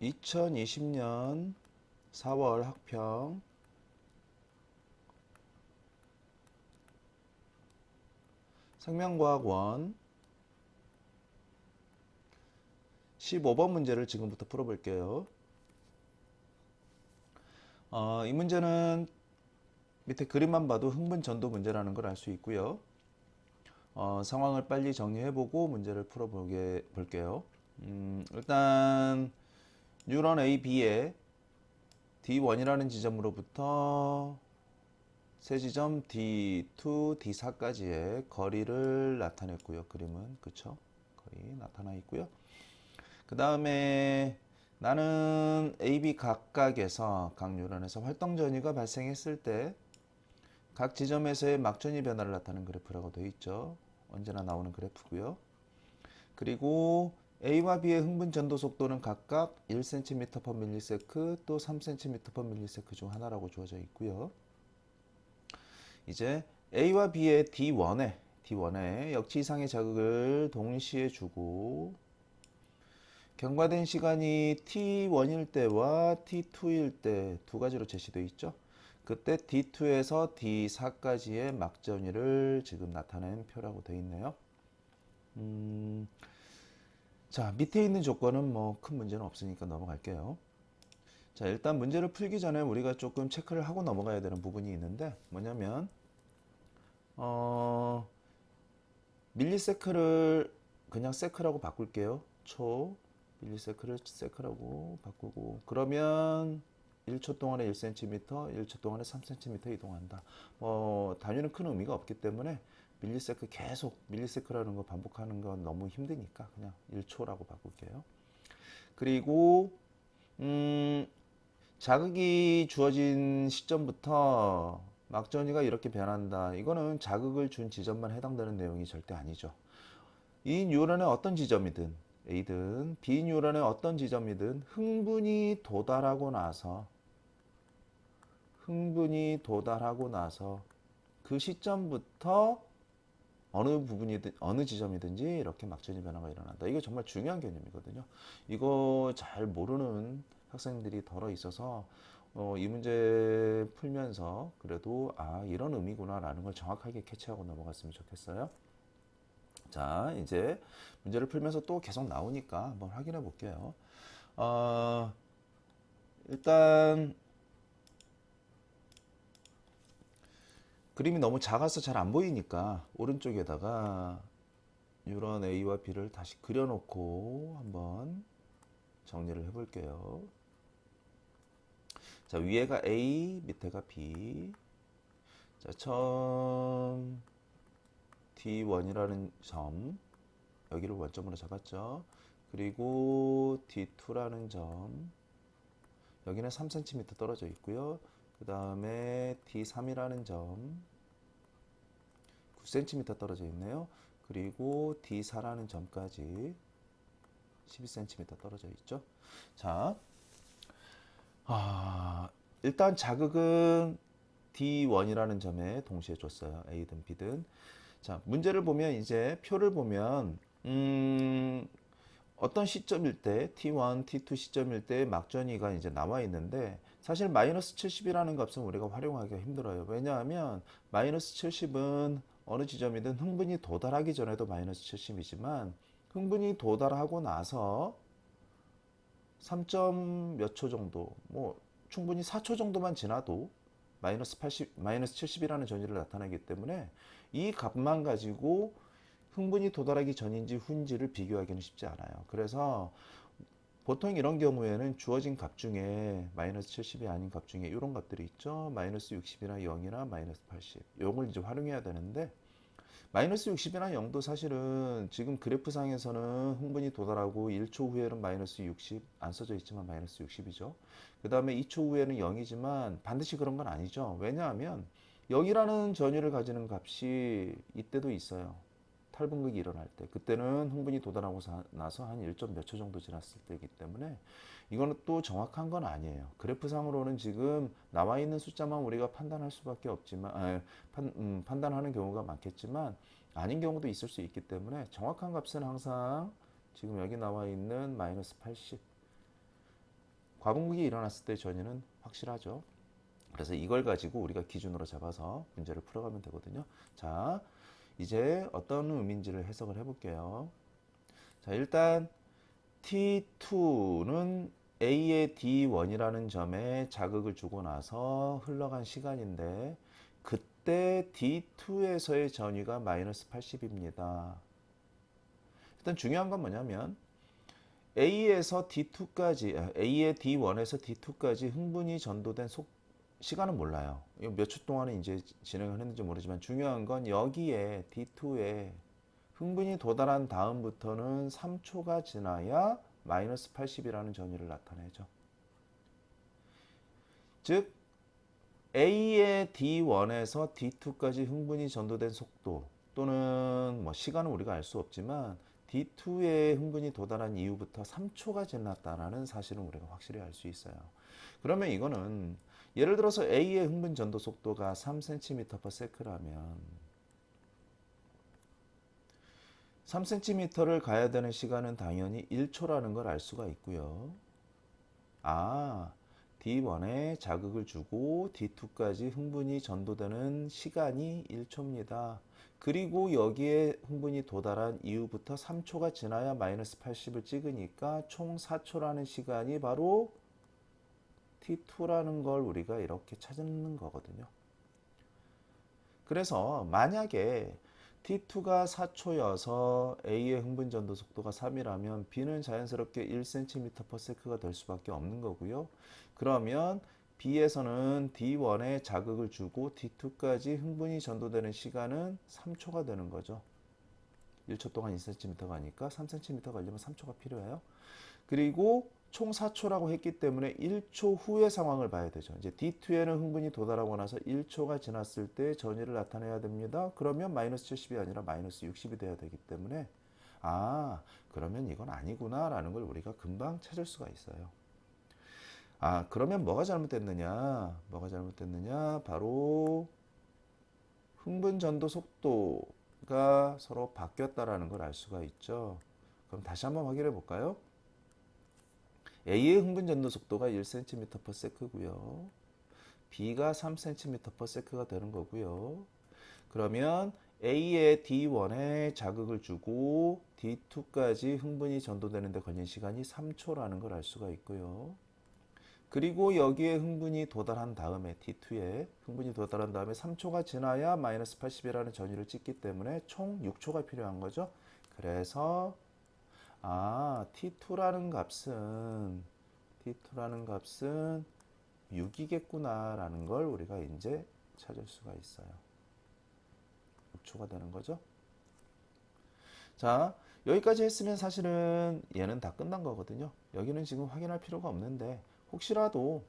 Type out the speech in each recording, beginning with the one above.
2020년 4월 학평 생명과학원 15번 문제를 지금부터 풀어볼게요. 이 문제는 밑에 그림만 봐도 흥분 전도 문제라는 걸 알 수 있고요. 상황을 빨리 정리해보고 문제를 풀어볼게요. 일단 뉴런 A, B의 D1이라는 지점으로부터 세 지점 D2, D4까지의 거리를 나타냈고요. 그림은 그쵸? 거리 나타나 있고요. 그 다음에 나는 AB 각각에서 각 뉴런에서 활동 전이가 발생했을 때 각 지점에서의 막전이 변화를 나타내는 그래프라고 되어 있죠. 언제나 나오는 그래프고요. 그리고 A와 B의 흥분 전도 속도는 각각 1cm/ms 또 3cm/ms 중 하나라고 주어져 있고요. 이제 A와 B의 D1에 역치 이상의 자극을 동시에 주고 경과된 시간이 T1일 때와 T2일 때 두 가지로 제시되어 있죠. 그때 D2에서 D4까지의 막전위를 지금 나타낸 표라고 되어 있네요. 자, 밑에 있는 조건은 뭐 큰 문제는 없으니까 넘어갈게요. 자, 일단 문제를 풀기 전에 우리가 조금 체크를 하고 넘어가야 되는 부분이 있는데 뭐냐면 밀리세크를 그냥 세크라고 바꿀게요. 밀리세크를 세크라고 바꾸고 그러면 1초 동안에 1cm, 1초 동안에 3cm 이동한다. 단위는 큰 의미가 없기 때문에 밀리세크 계속 밀리세크라는 거 반복하는 건 너무 힘드니까 그냥 1초라고 바꿀게요. 그리고 자극이 주어진 시점부터 막전이가 이렇게 변한다. 이거는 자극을 준 지점만 해당되는 내용이 절대 아니죠. 이 뉴런의 어떤 지점이든 A든 B 뉴런의 어떤 지점이든 흥분이 도달하고 나서 그 시점부터 어느 부분이든 어느 지점이든지 이렇게 막전이 변화가 일어난다. 이게 정말 중요한 개념이거든요. 이거 잘 모르는 학생들이 덜어 있어서 이 문제 풀면서 그래도 이런 의미구나라는 걸 정확하게 캐치하고 넘어갔으면 좋겠어요. 자, 이제 문제를 풀면서 또 계속 나오니까 한번 확인해 볼게요. 일단 그림이 너무 작아서 잘 안 보이니까 오른쪽에다가 뉴런 A와 B를 다시 그려놓고 한번 정리를 해볼게요. 자, 위에가 A, 밑에가 B. 자, 처음 D1이라는 점, 여기를 원점으로 잡았죠. 그리고 D2라는 점, 여기는 3cm 떨어져 있고요. 그 다음에 D3이라는 점, 9cm 떨어져 있네요. 그리고 D4라는 점까지 12cm 떨어져 있죠. 자, 일단 자극은 D1이라는 점에 동시에 줬어요. A든 B든. 자, 문제를 보면 이제 표를 보면 어떤 시점일 때 T1, T2 시점일 때 막전이가 이제 나와 있는데 사실 마이너스 70이라는 값은 우리가 활용하기가 힘들어요. 왜냐하면 마이너스 70은 어느 지점이든 흥분이 도달하기 전에도 마이너스 70이지만 흥분이 도달하고 나서 3점 몇 초 정도, 충분히 4초 정도만 지나도 마이너스 80, 마이너스 70이라는 전위를 나타내기 때문에 이 값만 가지고 흥분이 도달하기 전인지 후인지를 비교하기는 쉽지 않아요. 그래서 보통 이런 경우에는 주어진 값 중에 마이너스 70이 아닌 값 중에 이런 값들이 있죠. 마이너스 60이나 0이나 마이너스 80. 이걸 이제 활용해야 되는데 마이너스 60이나 0도 사실은 지금 그래프상에서는 흥분이 도달하고 1초 후에는 마이너스 60, 안 써져 있지만 마이너스 60이죠. 그 다음에 2초 후에는 0이지만 반드시 그런 건 아니죠. 왜냐하면 0이라는 전위를 가지는 값이 이때도 있어요. 탈분극이 일어날 때. 그때는 흥분이 도달하고 나서 한 1점 몇 초 정도 지났을 때이기 때문에 이거는 또 정확한 건 아니에요. 그래프상으로는 지금 나와 있는 숫자만 우리가 판단할 수밖에 없지만, 판단하는 경우가 많겠지만 아닌 경우도 있을 수 있기 때문에 정확한 값은 항상 지금 여기 나와 있는 마이너스 80 과분극이 일어났을 때 전이는 확실하죠. 그래서 이걸 가지고 우리가 기준으로 잡아서 문제를 풀어가면 되거든요. 자, 이제 어떤 의미인지를 해석을 해볼게요. 자, 일단 T2는 A의 D1이라는 점에 자극을 주고 나서 흘러간 시간인데 그때 D2에서의 전위가 마이너스 80입니다. 일단 중요한 건 뭐냐면 A에서 D2까지, A의 D1에서 D2까지 흥분이 전도된 시간은 몰라요. 이거 몇 초 동안에 이제 진행을 했는지 모르지만 중요한 건 여기에 D2에 흥분이 도달한 다음부터는 3초가 지나야 마이너스 80이라는 전위를 나타내죠. 즉 A의 D1에서 D2까지 흥분이 전도된 속도 또는 뭐 시간은 우리가 알 수 없지만 D2에 흥분이 도달한 이후부터 3초가 지났다는 사실은 우리가 확실히 알 수 있어요. 그러면 이거는 예를 들어서 A의 흥분 전도 속도가 3cm/s라면 3cm를 가야 되는 시간은 당연히 1초라는 걸 알 수가 있고요. 아, D1에 자극을 주고 D2까지 흥분이 전도되는 시간이 1초입니다. 그리고 여기에 흥분이 도달한 이후부터 3초가 지나야 마이너스 80을 찍으니까 총 4초라는 시간이 바로 T2라는 걸 우리가 이렇게 찾는 거거든요. 그래서 만약에 T2가 4초여서 A의 흥분 전도 속도가 3이라면 B는 자연스럽게 1cm/s가 될 수밖에 없는 거고요. 그러면 B에서는 D1에 자극을 주고 D2까지 흥분이 전도되는 시간은 3초가 되는 거죠. 1초 동안 2cm 가니까 3cm 가려면 3초가 필요해요. 그리고 총 4초라고 했기 때문에 1초 후의 상황을 봐야 되죠. 이제 D2에는 흥분이 도달하고 나서 1초가 지났을 때 전위를 나타내야 됩니다. 그러면 마이너스 70이 아니라 마이너스 60이 돼야 되기 때문에 아, 그러면 이건 아니구나 라는 걸 우리가 금방 찾을 수가 있어요. 아, 그러면 뭐가 잘못됐느냐? 바로 흥분 전도 속도가 서로 바뀌었다라는 걸 알 수가 있죠. 그럼 다시 한번 확인해 볼까요? A의 흥분 전도 속도가 1cm/s고요. B가 3cm/s가 되는 거고요. 그러면 A의 D1에 자극을 주고 D2까지 흥분이 전도되는 데 걸린 시간이 3초라는 걸 알 수가 있고요. 그리고 여기에 흥분이 도달한 다음에 T2에 흥분이 도달한 다음에 3초가 지나야 마이너스 80이라는 전위를 찍기 때문에 총 6초가 필요한 거죠. 그래서 T2라는 값은 6이겠구나라는 걸 우리가 이제 찾을 수가 있어요. 6초가 되는 거죠. 자, 여기까지 했으면 사실은 얘는 다 끝난 거거든요. 여기는 지금 확인할 필요가 없는데 혹시라도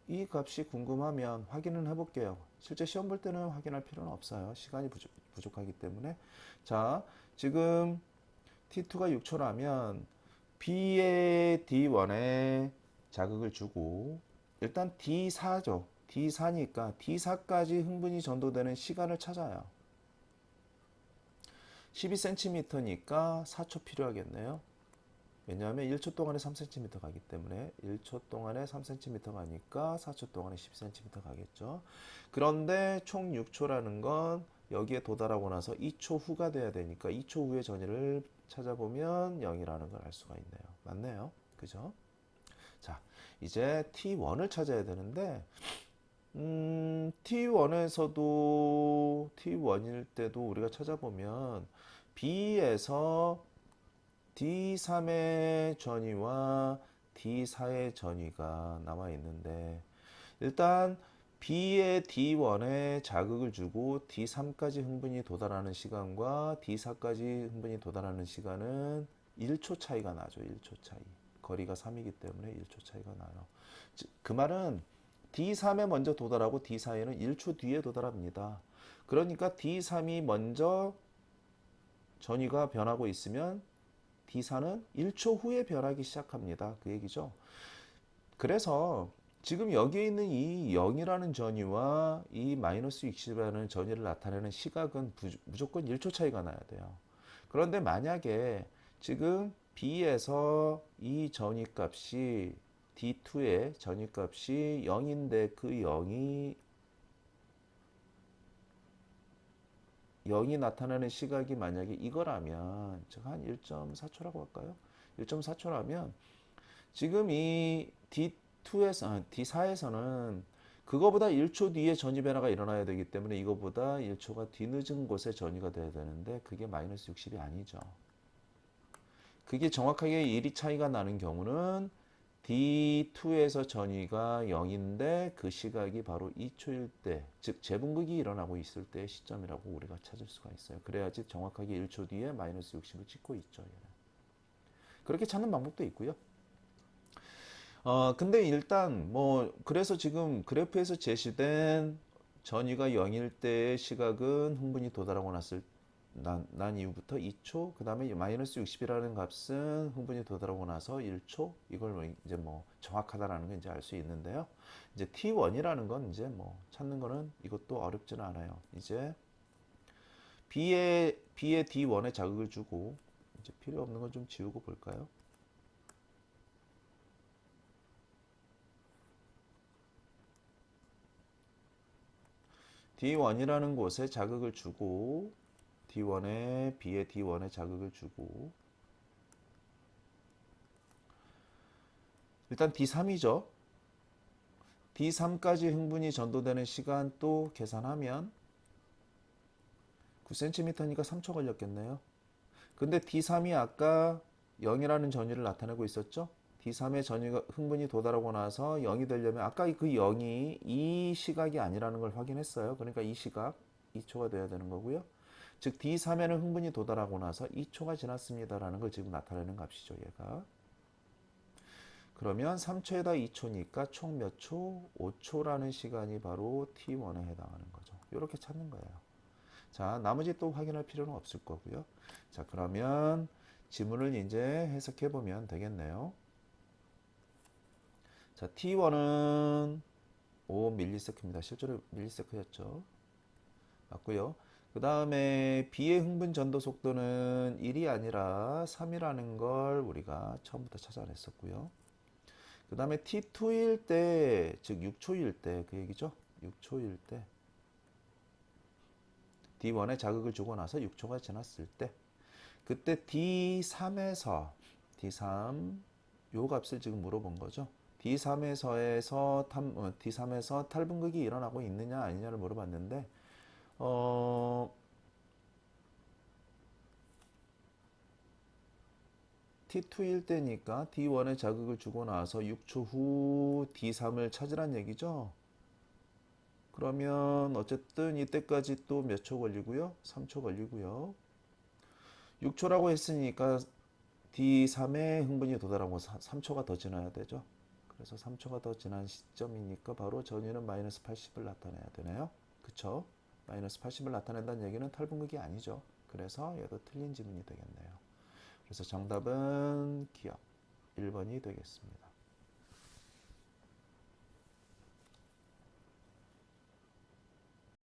이 값이 궁금하면 확인을 해볼게요. 실제 시험 볼 때는 확인할 필요는 없어요. 시간이 부족하기 때문에. 자, 지금 T2가 6초라면 B의 D1에 자극을 주고 일단 D4죠. D4니까 D4까지 흥분이 전도되는 시간을 찾아요. 12cm니까 4초 필요하겠네요. 왜냐하면 1초 동안에 3cm 가기 때문에 1초 동안에 3cm 가니까 4초 동안에 10cm 가겠죠. 그런데 총 6초라는 건 여기에 도달하고 나서 2초 후가 돼야 되니까 2초 후의 전위를 찾아보면 0이라는 걸 알 수가 있네요. 맞네요. 그죠? 자, 이제 T1을 찾아야 되는데 T1일 때도 우리가 찾아보면 B에서 D3의 전위와 D4의 전위가 남아 있는데 일단 B의 D1에 자극을 주고 D3까지 흥분이 도달하는 시간과 D4까지 흥분이 도달하는 시간은 1초 차이가 나죠. 1초 차이. 거리가 3이기 때문에 1초 차이가 나요. 그 말은 D3에 먼저 도달하고 D4에는 1초 뒤에 도달합니다. 그러니까 D3이 먼저 전위가 변하고 있으면 D4는 1초 후에 변하기 시작합니다. 그 얘기죠. 그래서 지금 여기에 있는 이 0이라는 전위와 이 마이너스 60이라는 전위를 나타내는 시각은 무조건 1초 차이가 나야 돼요. 그런데 만약에 지금 B에서 이 전위 값이 D2의 전위값이 0인데 그 0이 나타나는 시각이 만약에 이거라면, 즉 한 1.4초라고 할까요? 1.4초라면 지금 이 D4에서는 그거보다 1초 뒤에 전위 변화가 일어나야 되기 때문에 이거보다 1초가 뒤늦은 곳에 전위가 돼야 되는데 그게 마이너스 60이 아니죠. 그게 정확하게 1이 차이가 나는 경우는 D2에서 전위가 0인데 그 시각이 바로 2초일 때, 즉 재분극이 일어나고 있을 때의 시점이라고 우리가 찾을 수가 있어요. 그래야지 정확하게 1초 뒤에 마이너스 60을 찍고 있죠. 얘는. 그렇게 찾는 방법도 있고요. 근데 일단 뭐 그래서 지금 그래프에서 제시된 전위가 0일 때의 시각은 흥분이 도달하고 난 이후부터 2초, 그 다음에 마이너스 60이라는 값은 흥분이 도달하고 나서 1초, 이걸 이제 뭐 정확하다라는 걸 이제 알 수 있는데요. 이제 T1이라는 건 이제 뭐 찾는 거는 이것도 어렵지는 않아요. 이제 B의 D1에 자극을 주고, 이제 필요 없는 건 좀 지우고 볼까요? D1이라는 곳에 자극을 주고, B의 D1에 자극을 주고, 일단 D3이죠. D3까지 흥분이 전도되는 시간 또 계산하면 9cm니까 3초 걸렸겠네요. 근데 D3이 아까 0이라는 전위를 나타내고 있었죠? D3의 전위가 흥분이 도달하고 나서 0이 되려면 아까 그 0이 이 시각이 아니라는 걸 확인했어요. 그러니까 이 시각 2초가 돼야 되는 거고요. 즉 D3에는 흥분이 도달하고 나서 2초가 지났습니다라는 걸 지금 나타내는 값이죠. 얘가. 그러면 3초에다 2초니까 총 몇 초? 5초라는 시간이 바로 T1에 해당하는 거죠. 이렇게 찾는 거예요. 자, 나머지 또 확인할 필요는 없을 거고요. 자, 그러면 지문을 이제 해석해 보면 되겠네요. 자, T1은 5ms입니다. 실제로 밀리세크였죠. 맞고요. 그 다음에 B의 흥분 전도 속도는 1이 아니라 3이라는 걸 우리가 처음부터 찾아냈었고요. 그 다음에 T2일 때, 즉 6초일 때, 그 얘기죠. 6초일 때 D1에 자극을 주고 나서 6초가 지났을 때, 그때 D3에서 요 값을 지금 물어본 거죠. D3에서 탈분극이 일어나고 있느냐 아니냐를 물어봤는데, T2일 때니까 D1에 자극을 주고 나서 6초 후 D3을 찾으란 얘기죠. 그러면 어쨌든 이때까지 또 몇 초 걸리고요? 3초 걸리고요. 6초라고 했으니까 D3에 흥분이 도달하고 3초가 더 지나야 되죠. 그래서 3초가 더 지난 시점이니까 바로 전위는 마이너스 80을 나타내야 되네요. 그쵸? 마이너스 80을 나타낸다는 얘기는 탈분극이 아니죠. 그래서 얘도 틀린 지문이 되겠네요. 그래서 정답은 기억 1번이 되겠습니다.